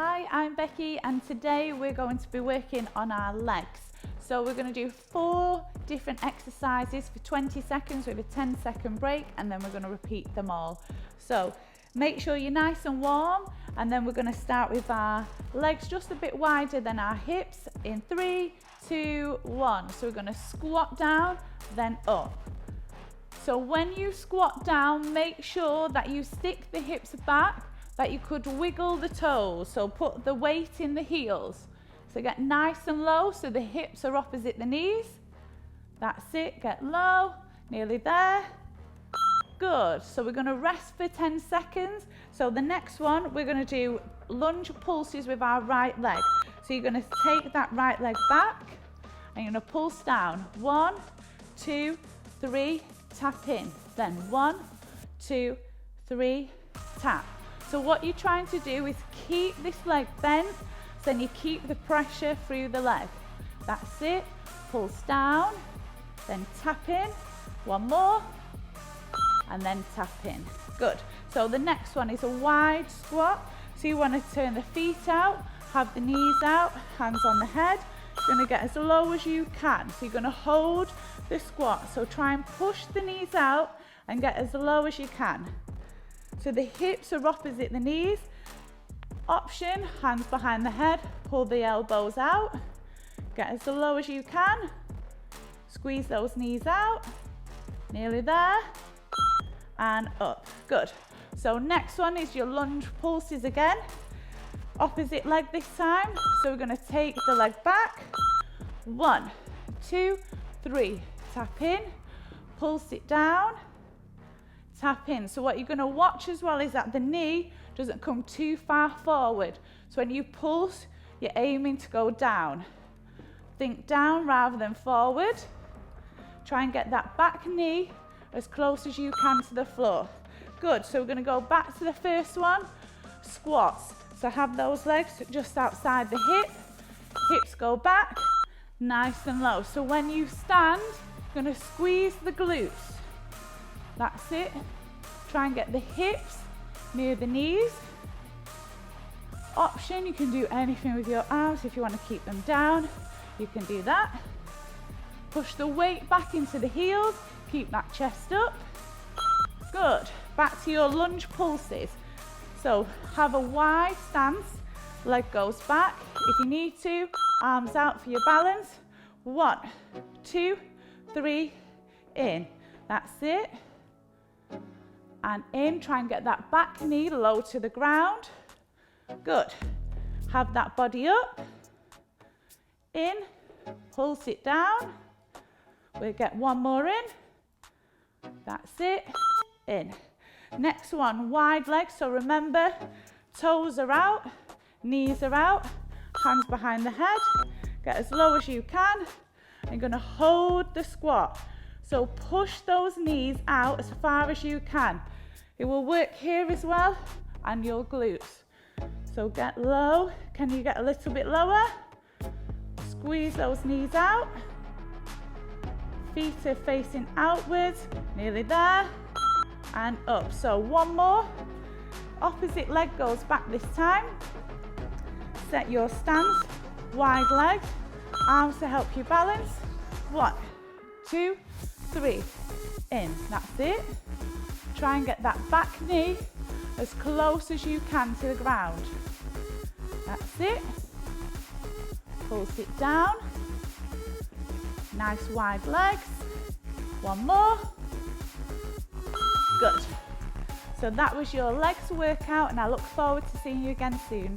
Hi, I'm Becky and today we're going to be working on our legs. So we're going to do 4 different exercises for 20 seconds with a 10-second break, and then we're going to repeat them all. So make sure you're nice and warm, and then we're going to start with our legs just a bit wider than our hips in 3, 2, 1. So we're going to squat down, then up. So when you squat down, make sure that you stick the hips back, that you could wiggle the toes. So put the weight in the heels. So get nice and low so the hips are opposite the knees. That's it, get low, nearly there. Good, so we're gonna rest for 10 seconds. So the next one, we're gonna do lunge pulses with our right leg. So you're gonna take that right leg back and you're gonna pulse down. 1, 2, 3, tap in. Then 1, 2, 3, tap. So what you're trying to do is keep this leg bent, so then you keep the pressure through the leg. That's it, pulse down, then tap in, 1 more, and then tap in. Good. So the next one is a wide squat. So you want to turn the feet out, have the knees out, hands on the head. You're going to get as low as you can. So you're going to hold the squat. So try and push the knees out and get as low as you can. So the hips are opposite the knees. Option, hands behind the head, pull the elbows out. Get as low as you can. Squeeze those knees out. Nearly there. And up. Good. So next one is your lunge pulses again. Opposite leg this time. So we're going to take the leg back. 1, 2, 3. Tap in. Pulse it down. Tap in. So what you're going to watch as well is that the knee doesn't come too far forward. So when you pulse, you're aiming to go down. Think down rather than forward. Try and get that back knee as close as you can to the floor. Good. So we're going to go back to the first one. Squats. So have those legs just outside the hip. Hips go back. Nice and low. So when you stand, you're going to squeeze the glutes. That's it. Try and get the hips near the knees. Option, you can do anything with your arms. If you want to keep them down, you can do that. Push the weight back into the heels. Keep that chest up. Good. Back to your lunge pulses. So have a wide stance. Leg goes back. If you need to, arms out for your balance. 1, 2, 3, in. That's it. And in, try and get that back knee low to the ground. Good. Have that body up. In, pulse it down. We'll get 1 more in. That's it. In. Next one, wide legs. So remember, toes are out, knees are out, hands behind the head. Get as low as you can. You're going to hold the squat. So push those knees out as far as you can. It will work here as well and your glutes. So get low. Can you get a little bit lower? Squeeze those knees out. Feet are facing outwards. Nearly there. And up. So 1 more. Opposite leg goes back this time. Set your stance. Wide legs. Arms to help you balance. 1, 2, 3. In. That's it. Try and get that back knee as close as you can to the ground. That's it. Pulse it down. Nice wide legs. 1 more. Good. So that was your legs workout, and I look forward to seeing you again soon.